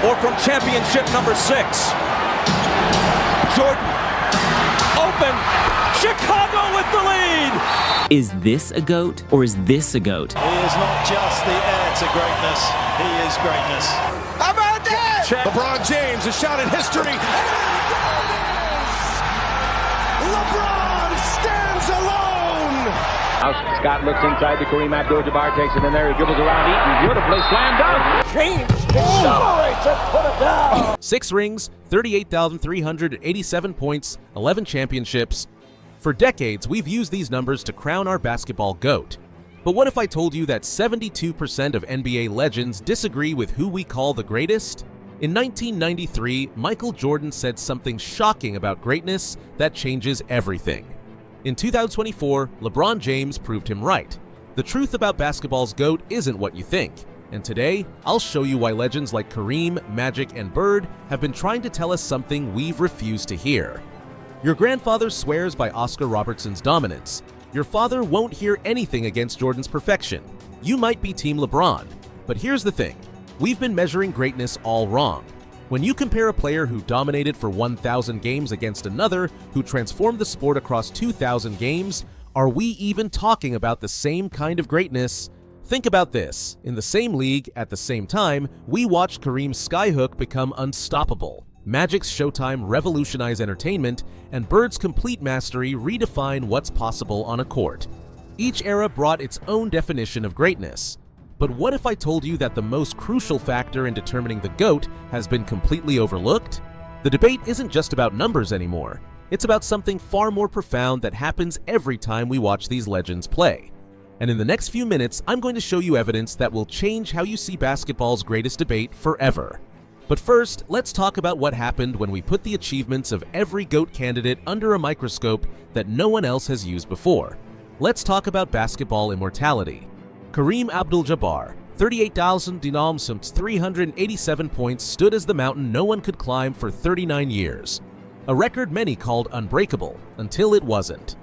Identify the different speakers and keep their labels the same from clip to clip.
Speaker 1: or from championship number 6. Jordan, open, Chicago with the lead!
Speaker 2: Is this a GOAT or is this a GOAT?
Speaker 3: He is not just the heir to greatness, he is greatness.
Speaker 4: How about that?
Speaker 5: LeBron James, a shot at history. LeBron stands alone!
Speaker 6: Scott looks inside to Kareem Abdul-Jabbar, takes it in there, he dribbles around Eaton, beautifully slammed dunk.
Speaker 1: James accelerates and put it down!
Speaker 7: 6 rings, 38,387 points, 11 championships. For decades, we've used these numbers to crown our basketball GOAT. But what if I told you that 72% of NBA legends disagree with who we call the greatest? In 1993, Michael Jordan said something shocking about greatness that changes everything. In 2024, LeBron James proved him right. The truth about basketball's GOAT isn't what you think. And today, I'll show you why legends like Kareem, Magic, and Bird have been trying to tell us something we've refused to hear. Your grandfather swears by Oscar Robertson's dominance. Your father won't hear anything against Jordan's perfection. You might be Team LeBron. But here's the thing. We've been measuring greatness all wrong. When you compare a player who dominated for 1,000 games against another who transformed the sport across 2,000 games, are we even talking about the same kind of greatness? Think about this. In the same league, at the same time, we watched Kareem's skyhook become unstoppable, Magic's Showtime revolutionize entertainment, and Bird's complete mastery redefine what's possible on a court. Each era brought its own definition of greatness. But what if I told you that the most crucial factor in determining the GOAT has been completely overlooked? The debate isn't just about numbers anymore. It's about something far more profound that happens every time we watch these legends play. And in the next few minutes, I'm going to show you evidence that will change how you see basketball's greatest debate forever. But first, let's talk about what happened when we put the achievements of every GOAT candidate under a microscope that no one else has used before. Let's talk about basketball immortality. Kareem Abdul-Jabbar, 38,387 points, stood as the mountain no one could climb for 39 years. A record many called unbreakable, until it wasn't.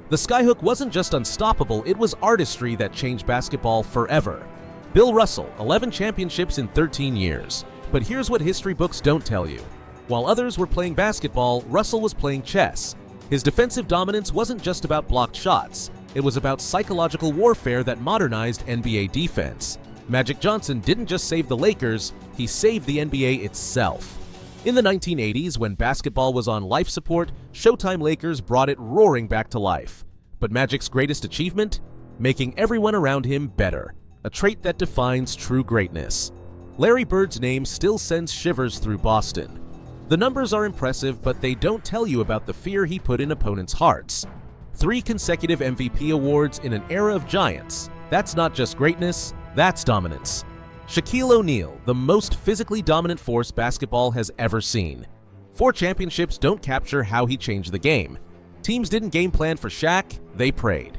Speaker 7: The skyhook wasn't just unstoppable, it was artistry that changed basketball forever. Bill Russell, 11 championships in 13 years. But here's what history books don't tell you. While others were playing basketball, Russell was playing chess. His defensive dominance wasn't just about blocked shots. It was about psychological warfare that modernized NBA defense. Magic Johnson didn't just save the Lakers, he saved the NBA itself. In the 1980s, when basketball was on life support, Showtime Lakers brought it roaring back to life. But Magic's greatest achievement? Making everyone around him better, a trait that defines true greatness. Larry Bird's name still sends shivers through Boston. The numbers are impressive, but they don't tell you about the fear he put in opponents' hearts. 3 consecutive MVP awards in an era of giants. That's not just greatness, that's dominance. Shaquille O'Neal, the most physically dominant force basketball has ever seen. 4 championships don't capture how he changed the game. Teams didn't game plan for Shaq, they prayed.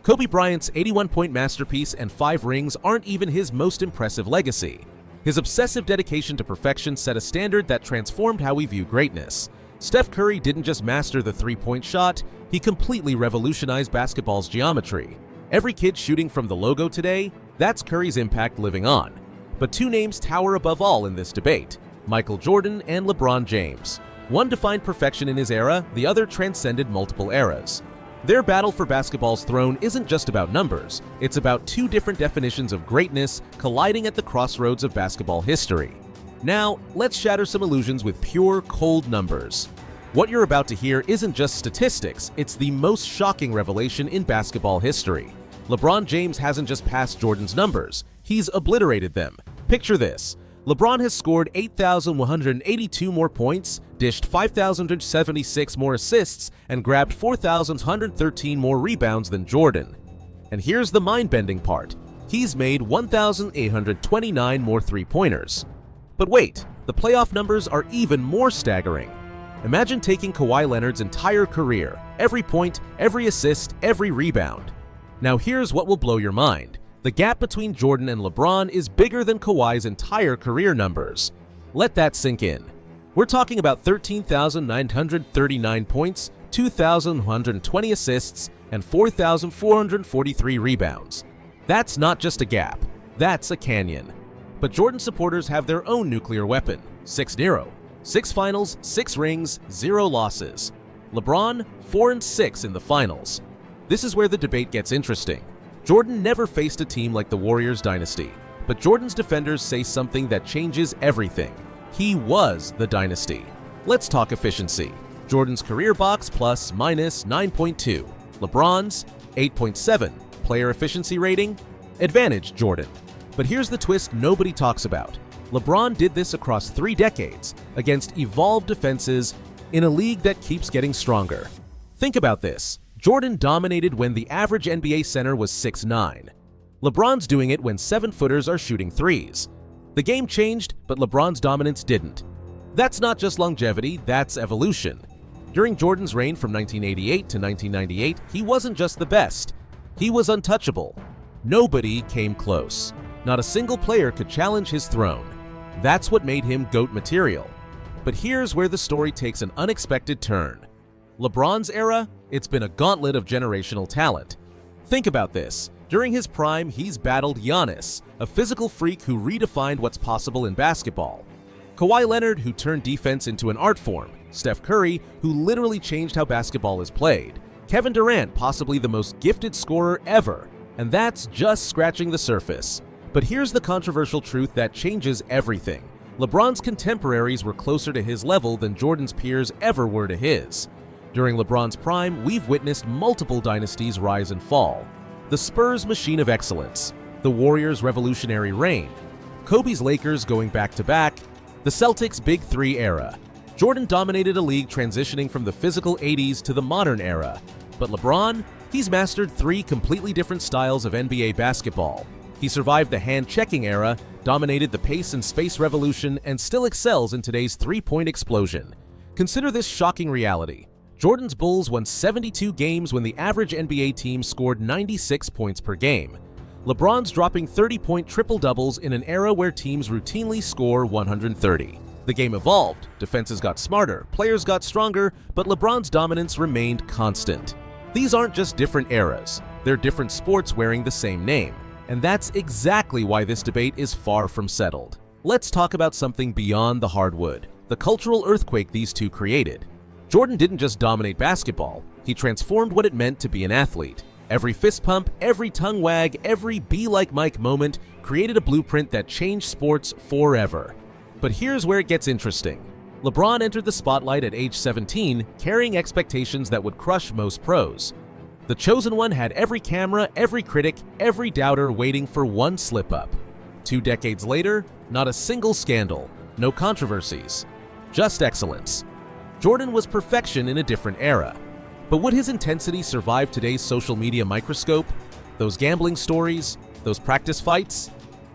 Speaker 7: Kobe Bryant's 81-point masterpiece and 5 rings aren't even his most impressive legacy. His obsessive dedication to perfection set a standard that transformed how we view greatness. Steph Curry didn't just master the three-point shot, he completely revolutionized basketball's geometry. Every kid shooting from the logo today, that's Curry's impact living on. But 2 names tower above all in this debate: Michael Jordan and LeBron James. One defined perfection in his era, the other transcended multiple eras. Their battle for basketball's throne isn't just about numbers, it's about 2 different definitions of greatness colliding at the crossroads of basketball history. Now, let's shatter some illusions with pure, cold numbers. What you're about to hear isn't just statistics, it's the most shocking revelation in basketball history. LeBron James hasn't just passed Jordan's numbers, he's obliterated them. Picture this. LeBron has scored 8,182 more points, dished 5,076 more assists, and grabbed 4,113 more rebounds than Jordan. And here's the mind-bending part. He's made 1,829 more three-pointers. But wait, the playoff numbers are even more staggering. Imagine taking Kawhi Leonard's entire career, every point, every assist, every rebound. Now here's what will blow your mind. The gap between Jordan and LeBron is bigger than Kawhi's entire career numbers. Let that sink in. We're talking about 13,939 points, 2,120 assists, and 4,443 rebounds. That's not just a gap, that's a canyon. But Jordan supporters have their own nuclear weapon, 6-0. 6 finals, 6 rings, 0 losses. LeBron, 4-6 in the finals. This is where the debate gets interesting. Jordan never faced a team like the Warriors dynasty, but Jordan's defenders say something that changes everything. He was the dynasty. Let's talk efficiency. Jordan's career box plus minus 9.2. LeBron's 8.7. Player efficiency rating? Advantage Jordan. But here's the twist nobody talks about. LeBron did this across 3 decades against evolved defenses in a league that keeps getting stronger. Think about this. Jordan dominated when the average NBA center was 6'9". LeBron's doing it when 7-footers are shooting threes. The game changed, but LeBron's dominance didn't. That's not just longevity, that's evolution. During Jordan's reign from 1988 to 1998, he wasn't just the best. He was untouchable. Nobody came close. Not a single player could challenge his throne. That's what made him GOAT material. But here's where the story takes an unexpected turn. LeBron's era, it's been a gauntlet of generational talent. Think about this. During his prime, he's battled Giannis, a physical freak who redefined what's possible in basketball. Kawhi Leonard, who turned defense into an art form. Steph Curry, who literally changed how basketball is played. Kevin Durant, possibly the most gifted scorer ever. And that's just scratching the surface. But here's the controversial truth that changes everything. LeBron's contemporaries were closer to his level than Jordan's peers ever were to his. During LeBron's prime, we've witnessed multiple dynasties rise and fall. The Spurs' machine of excellence, the Warriors' revolutionary reign, Kobe's Lakers going back-to-back, the Celtics' Big Three era. Jordan dominated a league transitioning from the physical 80s to the modern era. But LeBron? He's mastered 3 completely different styles of NBA basketball. He survived the hand-checking era, dominated the pace and space revolution, and still excels in today's three-point explosion. Consider this shocking reality. Jordan's Bulls won 72 games when the average NBA team scored 96 points per game. LeBron's dropping 30-point triple-doubles in an era where teams routinely score 130. The game evolved, defenses got smarter, players got stronger, but LeBron's dominance remained constant. These aren't just different eras, they're different sports wearing the same name. And that's exactly why this debate is far from settled. Let's talk about something beyond the hardwood, the cultural earthquake these two created. Jordan didn't just dominate basketball, he transformed what it meant to be an athlete. Every fist pump, every tongue wag, every be like Mike moment created a blueprint that changed sports forever. But here's where it gets interesting. LeBron entered the spotlight at age 17, carrying expectations that would crush most pros. The chosen one had every camera, every critic, every doubter waiting for one slip-up. 2 decades later, not a single scandal, no controversies, just excellence. Jordan was perfection in a different era. But would his intensity survive today's social media microscope? Those gambling stories? Those practice fights?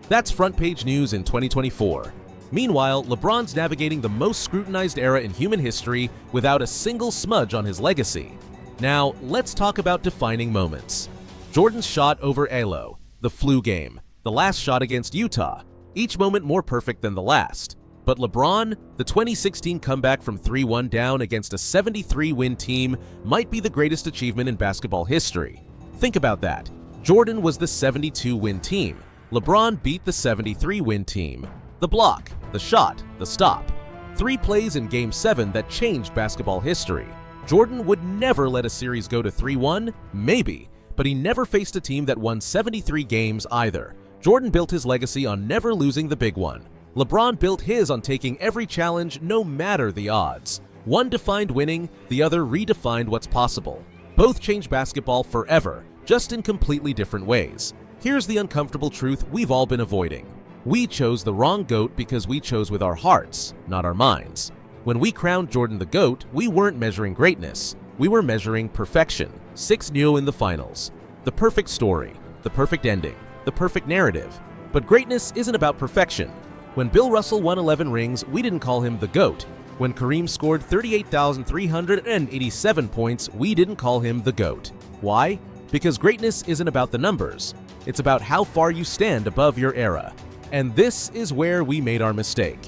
Speaker 7: That's front page news in 2024. Meanwhile, LeBron's navigating the most scrutinized era in human history without a single smudge on his legacy. Now, let's talk about defining moments. Jordan's shot over Elo, the flu game, the last shot against Utah, each moment more perfect than the last. But LeBron, the 2016 comeback from 3-1 down against a 73-win team might be the greatest achievement in basketball history. Think about that. Jordan was the 72-win team. LeBron beat the 73-win team. The block, the shot, the stop. 3 plays in Game 7 that changed basketball history. Jordan would never let a series go to 3-1, maybe, but he never faced a team that won 73 games either. Jordan built his legacy on never losing the big one. LeBron built his on taking every challenge no matter the odds. One defined winning, the other redefined what's possible. Both changed basketball forever, just in completely different ways. Here's the uncomfortable truth we've all been avoiding. We chose the wrong GOAT because we chose with our hearts, not our minds. When we crowned Jordan the GOAT, we weren't measuring greatness. We were measuring perfection. 6-0 in the finals. The perfect story, the perfect ending, the perfect narrative. But greatness isn't about perfection. When Bill Russell won 11 rings, we didn't call him the GOAT. When Kareem scored 38,387 points, we didn't call him the GOAT. Why? Because greatness isn't about the numbers. It's about how far you stand above your era. And this is where we made our mistake.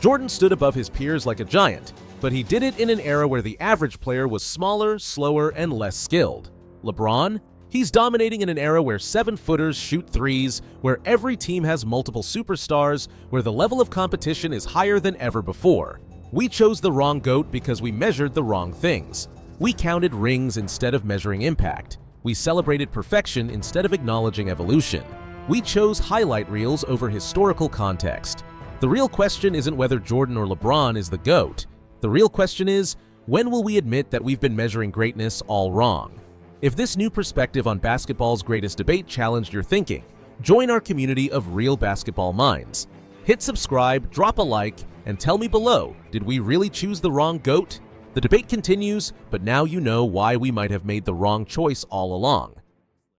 Speaker 7: Jordan stood above his peers like a giant, but he did it in an era where the average player was smaller, slower, and less skilled. LeBron? He's dominating in an era where 7-footers shoot threes, where every team has multiple superstars, where the level of competition is higher than ever before. We chose the wrong GOAT because we measured the wrong things. We counted rings instead of measuring impact. We celebrated perfection instead of acknowledging evolution. We chose highlight reels over historical context. The real question isn't whether Jordan or LeBron is the GOAT. The real question is, when will we admit that we've been measuring greatness all wrong? If this new perspective on basketball's greatest debate challenged your thinking, join our community of real basketball minds. Hit subscribe, drop a like, and tell me below, did we really choose the wrong GOAT? The debate continues, but now you know why we might have made the wrong choice all along.